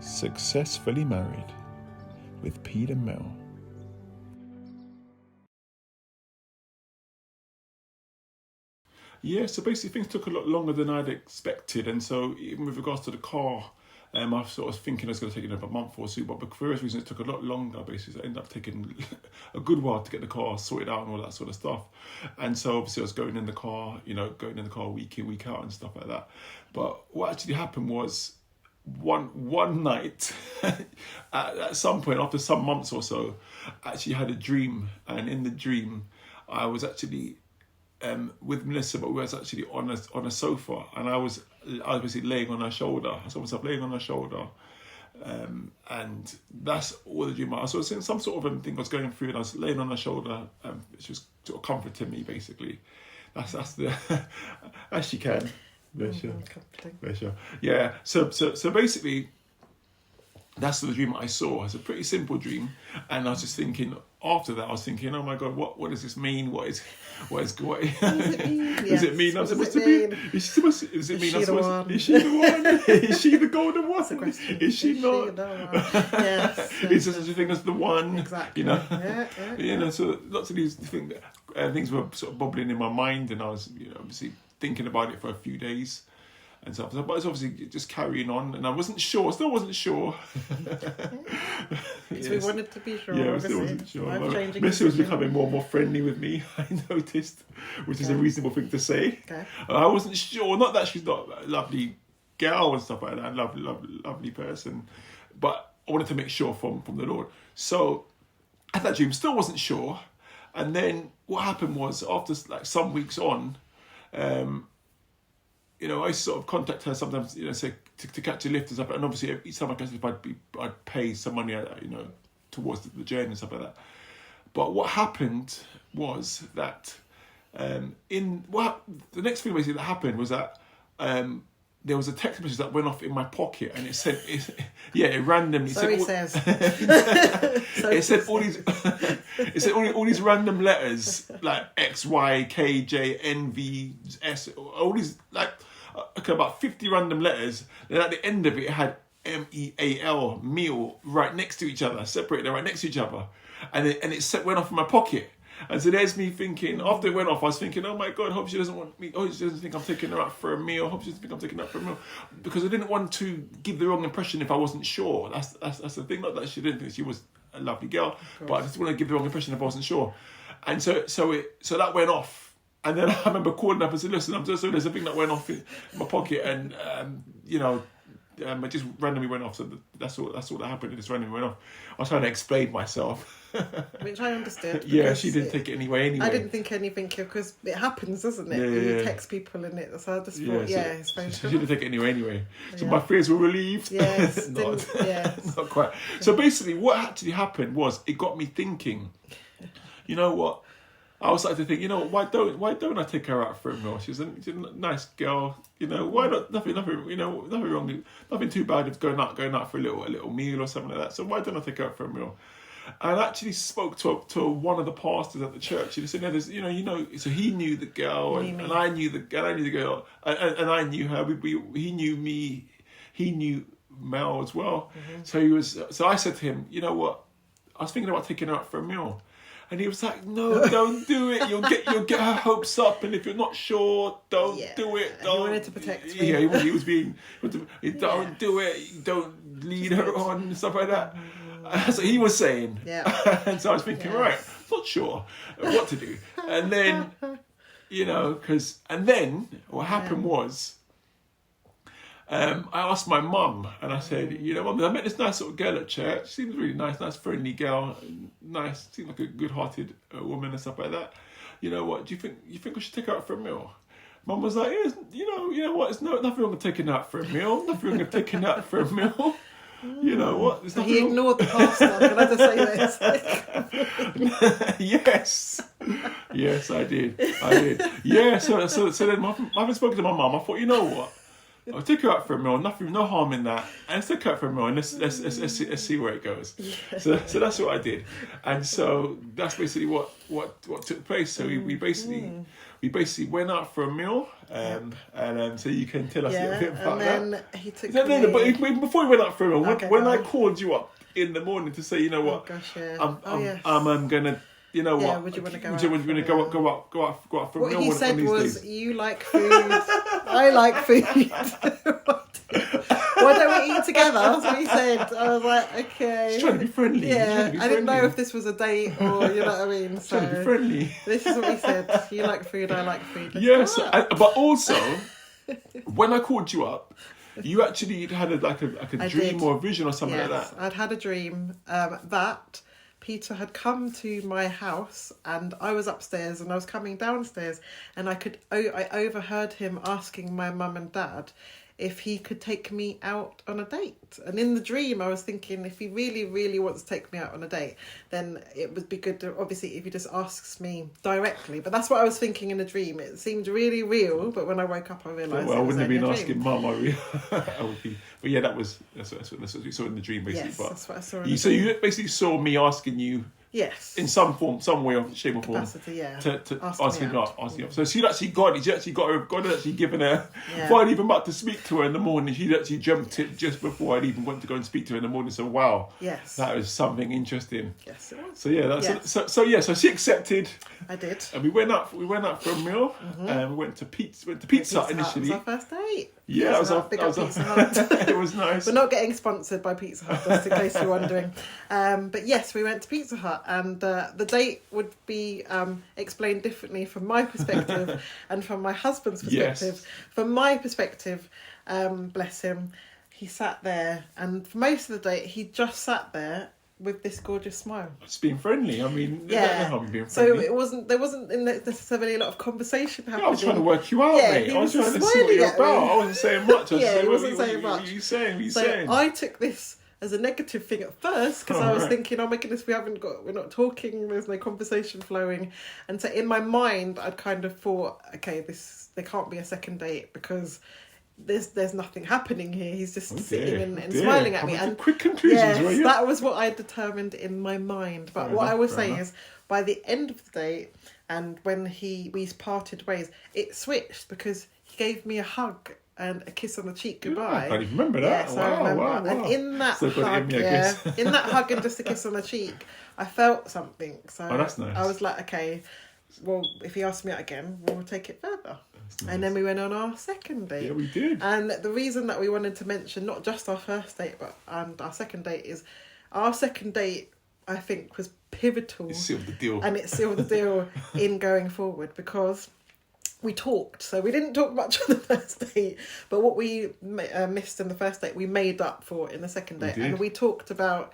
Successfully Married with Pete and Mel. Yeah, so basically things took a lot longer than I'd expected, and so even with regards to the car, I sort of thinking it was going to take a month or two, but for various reasons it took a lot longer. Basically, it ended up taking a good while to get the car sorted out and all that sort of stuff. And so obviously I was going in the car week in, week out and stuff like that. But what actually happened was one night, at some point after some months or so, I actually had a dream, and in the dream, I was actually with Melissa, but we was actually on a sofa, and I was basically laying on her shoulder. I saw myself laying on her shoulder, and that's all the dream. I was seeing some sort of thing was going through, and I was laying on her shoulder, she was sort of comforting me, basically. That's the as she can. Bless you. Bless you. Yeah. So basically, that's the dream I saw. It's a pretty simple dream, and I was just thinking. After that, I was thinking, oh my God, what does this mean? What is does it mean I'm supposed to be? Is she the one? Is she the golden one? Is she not? Yes. Is there such a thing as the one? Exactly. Yeah. So lots of these things were sort of bubbling in my mind, and I was obviously thinking about it for a few days. And stuff, but it's obviously just carrying on, and I still wasn't sure. Because we wanted to be sure. Yeah, I still wasn't sure. Melissa was becoming more and more friendly with me, I noticed, which is a reasonable thing to say. Okay. I wasn't sure, not that she's not a lovely girl and stuff like that, lovely person, but I wanted to make sure from the Lord. So I had that dream, still wasn't sure, and then what happened was after like some weeks on, I sort of contact her sometimes, say to catch a lift and stuff. And obviously, each time I catch a lift, I'd pay some money, towards the journey and stuff like that. But what happened was that the next thing basically that happened was that there was a text message that went off in my pocket, and it said, it randomly. It said all these random letters like X, Y, K, J, N, V, S, all these about 50 random letters. Then at the end of it had MEAL, meal, right next to each other, separated right next to each other, and it went off in my pocket. And so there's me thinking, after it went off, I was thinking, oh my God, hope she doesn't want me, she doesn't think I'm taking her out for a meal, hope she doesn't think I'm taking her out for a meal. Because I didn't want to give the wrong impression if I wasn't sure. That's the thing, not that she didn't think she was a lovely girl, but I just want to give the wrong impression if I wasn't sure. And so that went off. And then I remember calling up and said, listen, I'm so sorry, there's a thing that went off in my pocket, and, it just randomly went off. So that's all that happened. It just randomly went off. I was trying to explain myself. Which I understood. Yeah, she didn't take it anyway. I didn't think anything, because it happens, doesn't it? You text people in it. So I just thought, it's very true. She didn't take it anyway. So my fears were relieved. Yes. Not quite. So basically what actually happened was it got me thinking, you know what? I was starting to think, why don't I take her out for a meal? She's a nice girl, why not? Nothing wrong, nothing too bad with going out for a little meal or something like that. So why don't I take her out for a meal? And I actually spoke to one of the pastors at the church. He said, so he knew the girl, and I knew the girl, and I knew her. He knew me, he knew Mel as well. Mm-hmm. So I said to him, you know what? I was thinking about taking her out for a meal. And he was like, no, don't do it. You'll get her hopes up, and if you're not sure, don't do it. Don't. He wanted to protect me. Yeah, he was being, don't do it. Don't lead her on and stuff like that. So he was saying. Yeah. And so I was thinking, right, not sure what to do. And then, and then what happened was, I asked my mum, and I said, Mum, I met this nice sort of girl at church. Seems really nice friendly girl, nice, seemed like a good-hearted woman and stuff like that. You know what? Do you think I should take her out for a meal? Mum was like, you know what? It's nothing wrong with taking her out for a meal. Nothing wrong with taking her out for a meal. You know what? So he ignored the pastor. Can I just say this? Yes, I did. Yeah. So then I haven't spoken to my mum. I thought, you know what? I'll take her out for a meal. Nothing, no harm in that. And let's take her out for a meal and let's see where it goes. Yeah. So that's what I did, and so that's basically what took place. So we basically went out for a meal, and so you can tell us a little bit about that. And then he took me. But before we went out for a meal, Okay, when I called you up in the morning to say, you know what, I'm gonna. You know what? Would you want to go? Would you want to go out for a meal? What he said was, days? "You like food, I like food. Why don't we eat together?" That's what he said. I was like, "Okay." He's trying to be friendly. Yeah, I didn't know if this was a date or you know what I mean. So trying to be friendly. This is what he said. You like food, I like food. Yes, but also when I called you up, you actually had a dream or a vision or something like that. I'd had a dream that Peter had come to my house and I was upstairs and I was coming downstairs and I overheard him asking my mum and dad if he could take me out on a date. And in the dream I was thinking, if he really, really wants to take me out on a date, then it would be good to, obviously, if he just asks me directly. But that's what I was thinking in the dream. It seemed really real, but when I woke up I realised I wouldn't have been asking Mum. I would be. But yeah, that's what you saw in the dream, basically. Yes, but that's what I saw. So you basically saw me asking you. Yes. In some form, some way, or shape or form. Capacity, yeah. To ask him out. So she'd actually God had actually given her, before I'd even about to speak to her in the morning, she'd actually jumped it just before I'd even went to go and speak to her in the morning. So wow. Yes. That was something interesting. Yes, it was. So yeah, so she accepted. I did. And we went out for a meal. And we went to Pizza Hut initially. It was our first date. Yeah, Pizza Hut. It was nice. We're not getting sponsored by Pizza Hut, just in case you're wondering. But yes, we went to Pizza Hut, and the date would be explained differently from my perspective and from my husband's perspective. Yes. From my perspective, bless him, he sat there, and for most of the date, he just sat there with this gorgeous smile. It's being friendly. I mean, yeah. Being friendly. So there wasn't necessarily a lot of conversation happening. I was trying to work you out, mate. I was trying to see what you're about. I wasn't saying much. He wasn't saying much. What are you saying? I took this as a negative thing at first because I was thinking, oh my goodness, we're not talking, there's no conversation flowing. And so in my mind, I'd kind of thought, okay, there can't be a second date because there's nothing happening here. He's just sitting and smiling at me. And quick conclusions, were you? That was what I determined in my mind. But what I will say is, by the end of the date, and when we parted ways, it switched because he gave me a hug and a kiss on the cheek goodbye. I can't even remember that. Yes, I remember. Wow. And in that hug, in that hug and just a kiss on the cheek, I felt something. So that's nice. I was like, okay, well, if he asks me out again, we'll take it further. Nice. And then we went on our second date. Yeah, we did. And the reason that we wanted to mention not just our first date, but our second date is our second date, I think, was pivotal. It sealed the deal. And it sealed the deal in going forward because we talked. So we didn't talk much on the first date, but what we missed in the first date, we made up for in the second date. And we talked about,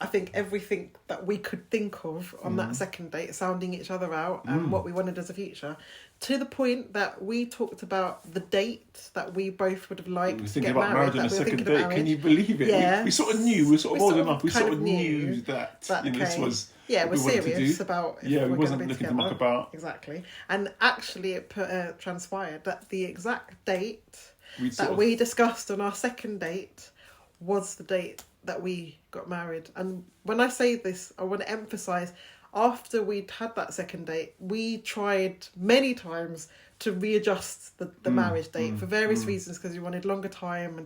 I think, everything that we could think of on that second date, sounding each other out and what we wanted as a future, to the point that we talked about the date that we both would have liked to get married. On a second date. Can you believe it? Yeah. We sort of knew, we were sort of old enough, we sort of knew that this was we're serious about we wasn't looking to muck about. Exactly. And actually it transpired that the exact date we discussed on our second date was the date that we got married. And when I say this, I want to emphasise, after we'd had that second date, we tried many times to readjust the marriage date for various reasons, because we wanted longer time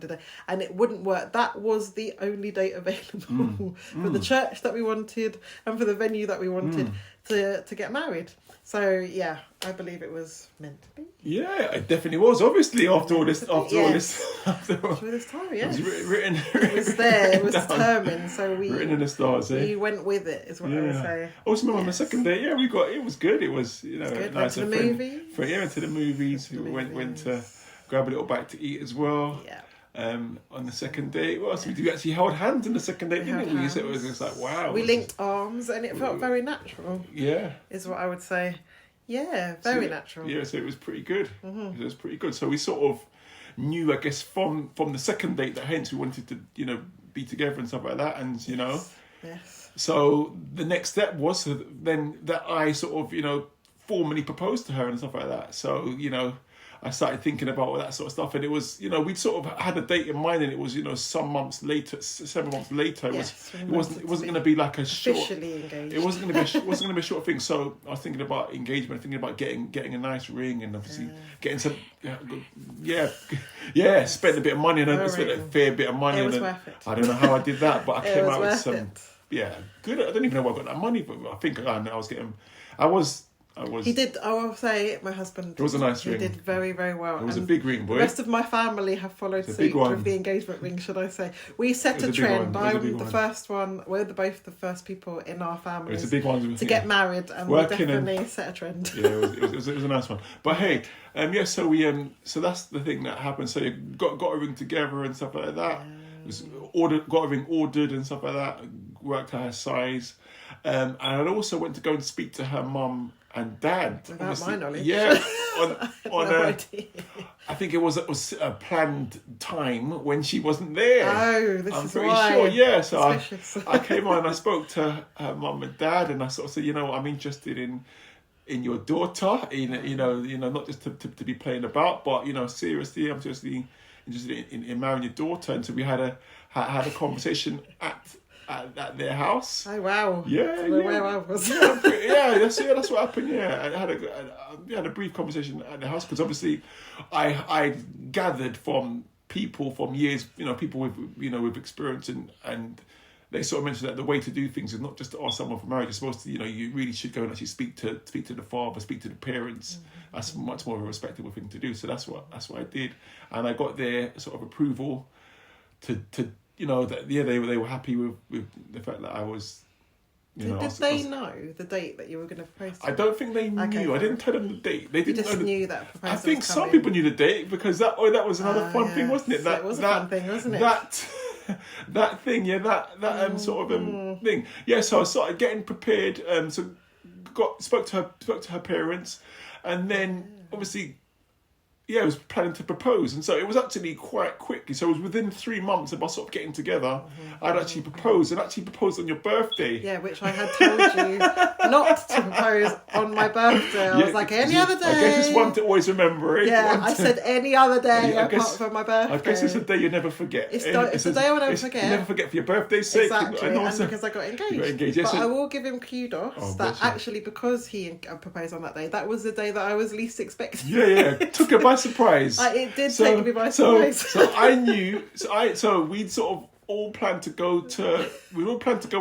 and it wouldn't work. That was the only date available for the church that we wanted and for the venue that we wanted to get married. So yeah, I believe it was meant to be. Yeah, it definitely was. Obviously, after all this time, yeah. It was written. It was there. It was determined. So we written in the stars. We went with it. Is what I would say. I also remember on the second day. Yeah, it was good. It was nice. Went to the movies. Went to the movies. We went to grab a little bite to eat as well. Yeah. On the second date, what else we did? We actually held hands on the second date, didn't we? So it was just like, wow. We linked arms and it felt very natural. Yeah. Is what I would say. Yeah, very natural. Yeah, so it was pretty good. It was pretty good. So we sort of knew, I guess, from the second date that hence we wanted to, be together and stuff like that. And, Yes. So the next step was then that I sort of, formally proposed to her and stuff like that. So, I started thinking about all that sort of stuff, and it was, we'd sort of had a date in mind, and it was, some months later, 7 months later, it wasn't going to be like a short, officially engaged. It wasn't going to be a short thing. So I was thinking about engagement, thinking about getting a nice ring, and obviously getting some, spend a bit of money, and I spent a fair bit of money. It was worth it. I don't know how I did that, but I came out with some. It. Yeah, good. I don't even know where I got that money, but I think I was. He did. I will say, my husband. It was a nice ring. He did very, very well. It was a big ring, boy. The rest of my family have followed suit with the engagement ring. Should I say? We set a trend. I'm the first one. We're both the first people in our family. It's a big one to get married, and we definitely set a trend. Yeah, it was a nice one. But hey, so we so that's the thing that happened. So you got a ring together and stuff like that. It was got a ring ordered and stuff like that. Worked out her size, and I also went to go and speak to her mum and dad. Without my knowledge. Yeah, on idea. I think it was a planned time when she wasn't there. Oh, I'm pretty sure. Yeah, so I came on and I spoke to her mum and dad, and I sort of said, I'm interested in your daughter, not just to be playing about, but seriously, I'm seriously interested in marrying your daughter. And so we had a conversation at their house. Oh wow! Yeah, where I was. That's what happened. Yeah, I had a brief conversation at the house, because obviously, I gathered from people from years, people with with experience, and they sort of mentioned that the way to do things is not just to ask someone for marriage. You're supposed to, you really should go and actually speak to the father, speak to the parents. Mm-hmm. That's much more of a respectable thing to do. So that's what I did, and I got their sort of approval to. That they were happy with the fact that I was. Did they know the date that you were going to propose to? I don't think they knew. Okay, I didn't tell them the date. They didn't just know. Knew that proposal. I think some people knew the date, because that was another fun thing, wasn't it? That was a fun thing, wasn't it? That thing, sort of thing. Yeah, so I started getting prepared. So spoke to her parents, and then obviously. I was planning to propose, and so it was actually quite quickly. So it was within 3 months of us sort of getting together. I'd actually proposed, on your birthday. Yeah, which I had told you not to propose on my birthday. I was like, any other day. I guess it's one to always remember it. Yeah, I said any other day apart from my birthday. I guess it's a day you never forget. It's the day I will never forget. You never forget for your birthday's sake. Exactly, and because I got engaged. You got engaged, yes. But I will give him kudos that actually, because he proposed on that day, that was the day that I was least expecting. Yeah. Took it by surprise. It did take me by surprise. So I knew. So we'd sort of all planned to go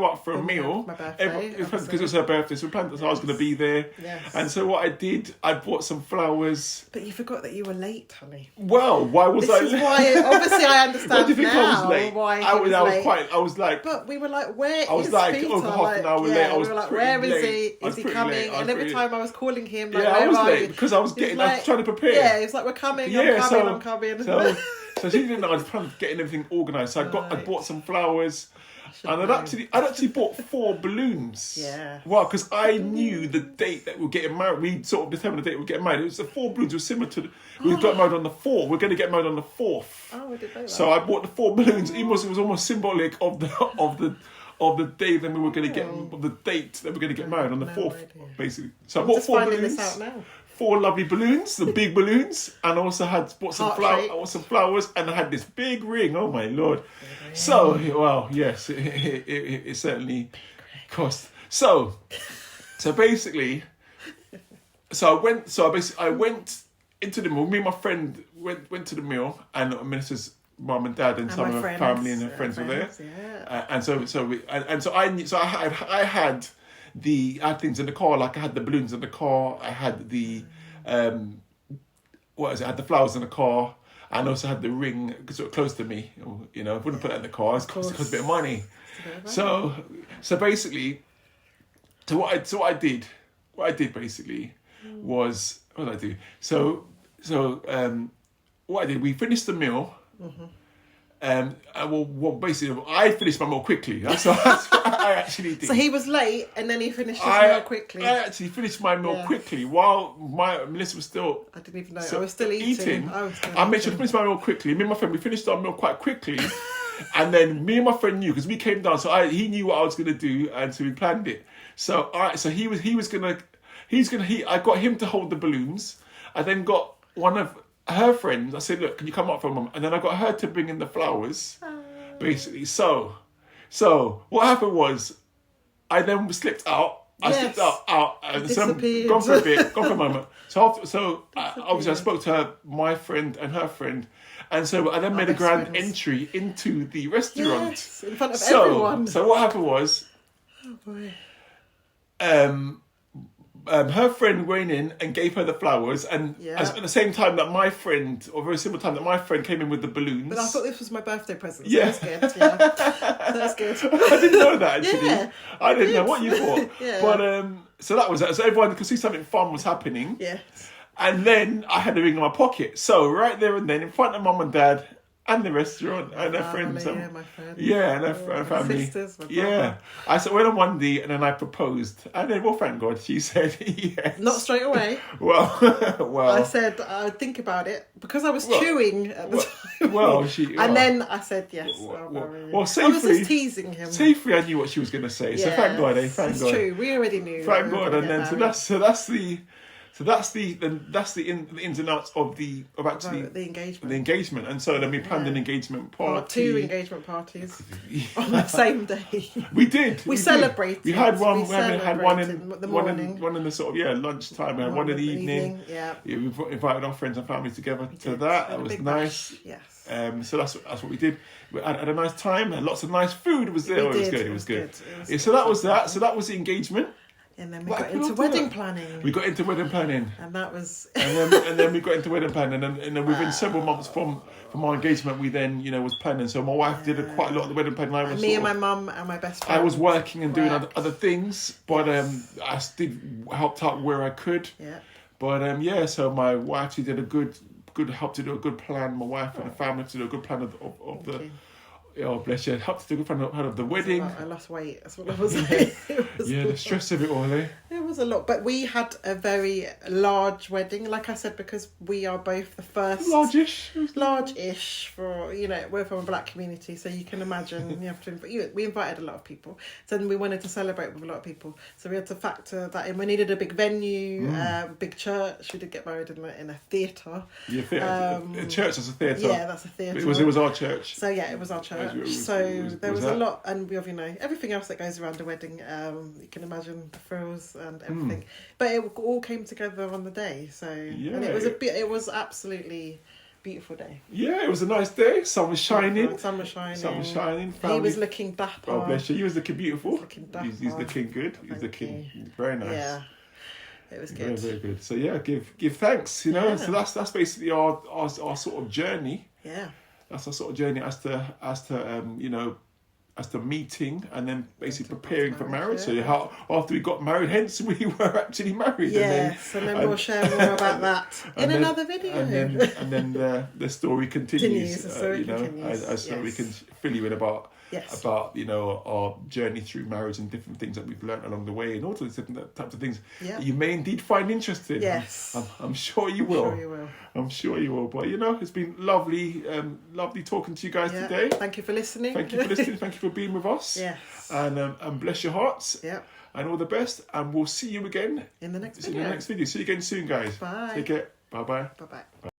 out for a meal. My birthday. Because it was her birthday, so we planned that I was going to be there. Yes. And so what I did, I bought some flowers. But you forgot that you were late, honey. Well, why was I late? This is why, obviously I understand What do you think now I was late? Why I was like... But we were like, where is Peter? I was like, over half an hour late. I was we were like, pretty where is late. he? Is he coming? And every time I was calling him, like, I was where late are because I was trying to prepare. Yeah, he was like, we're coming, I'm coming. So she didn't know I was trying to get everything organised. So I bought some flowers. And I'd actually bought 4 balloons. Yeah. Wow, because I knew the date that we were getting married. We sort of determined the date we were getting married. It was the 4 balloons. It was similar to we got married on the 4th. We're going to get married on the 4th. Oh, I did know that. So I bought the 4 balloons. It was almost symbolic of the day that we were going to get, of the date that we're going to get married on the 4th, basically. So I bought 4 balloons. This out now. 4 lovely balloons, the big balloons, and also bought some flowers, and I had this big ring. Oh my Lord! So, well, yes, it certainly cost. So basically, I went into the meal. Me and my friend went to the meal, and Ministers' mum and dad and some of her family and her friends were there. Yeah. And so I knew. So I had things in the car, like I had the balloons in the car, I had the I had the flowers in the car, and also had the ring sort of close to me. I wouldn't put that in the car, it cost a bit of money. So basically, what I did basically was, what did I do? So what I did, we finished the meal. Mm-hmm. Basically, I finished my meal quickly. That's what I actually did. So he was late, and then he finished his meal quickly. I actually finished my meal quickly while Melissa was still. I didn't even know. I was still eating. I made sure to finish my meal quickly. Me and my friend, we finished our meal quite quickly, and then me and my friend knew because we came down. So he knew what I was going to do, and so we planned it. So I got him to hold the balloons. I then got one of her friends, I said, look, can you come up for a moment? And then I got her to bring in the flowers, basically. So what happened was, I then slipped out. I slipped out, and gone for a moment. So obviously I spoke to her, my friend and her friend, and so I then made a grand entry into the restaurant. Yes, in front of everyone. So what happened was, oh boy. Her friend went in and gave her the flowers, and at the same time that my friend, or very similar time that my friend came in with the balloons. But I thought this was my birthday present. So that's good. Yeah, that's good. I didn't know that actually. Yeah, I didn't know what you thought. Yeah. But so that was it. So everyone could see something fun was happening. Yes. And then I had the ring in my pocket. So right there and then, in front of mum and dad and the restaurant and her friends. Yeah, my friends. Yeah, and her family. Sisters, my yeah. I went on one day and then I proposed. And then, well, thank God, she said yes. Not straight away. well. I said, I'd think about it because I was chewing at the time. And then I said yes. Safely, I was just teasing him. Safely, I knew what she was going to say. So thank God, Thank God. It's true. We already knew. Thank God. And then, that's the ins and outs of the engagement. The engagement, and so then we planned an engagement party. 2 engagement parties on the same day. We did. We celebrated. We had one. We had one in the morning. One in the sort of lunchtime. We had one in the evening. Yeah. We invited our friends and family together to that. That was nice. Yes. So that's what we did. We had a nice time and lots of nice food was there. It was good. So that was that. So that was the engagement. And then we got into wedding planning. We got into wedding planning. And that was... and then we got into wedding planning. And then within several months from our engagement, we then, was planning. So my wife did quite a lot of the wedding planning. And my mum and my best friend. I was working and doing other things. But I did helped out where I could. Yeah. But so my wife, she did a good helped to do a good plan. My wife and the family to do a good plan of the... Oh, bless you. Helped to do a good plan of the wedding. I lost weight. That's what I was saying. The stress of it all, eh? It was a lot. But we had a very large wedding, like I said, because we are both the first... Large-ish for, we're from a black community, so you can imagine you have to... We invited a lot of people. So then we wanted to celebrate with a lot of people. So we had to factor that in. We needed a big venue, big church. We did get married in a theatre. Yeah, theatre. A church is a theatre. Yeah, that's a theatre. It was our church. So yeah, it was our church. There was a lot, and we everything else that goes around a wedding. You can imagine the frills and everything, but it all came together on the day. So and it was absolutely beautiful day. Yeah, it was a nice day. Sun was shining. Family. He was looking dapper. Oh, bless you. He was looking beautiful. He's looking good. He's looking very nice. Yeah. It was good. Very, very good. So give thanks. So that's basically our sort of journey. Yeah. That's our sort of journey as to meeting and then basically preparing for marriage. So how after we got married, hence we were actually married. Yes, and then we'll share more about that in another video. And then the story continues. Continues. As we can fill you in about our journey through marriage and different things that we've learned along the way, and all those different types of things that you may indeed find interesting. Yes, I'm sure you will. I'm sure you will. But it's been lovely talking to you guys today. Thank you for listening. Thank you for being with us. Yes. And bless your hearts. Yeah. And all the best. And we'll see you again in the next video. See you again soon, guys. Bye. Take care. Bye-bye. Bye-bye.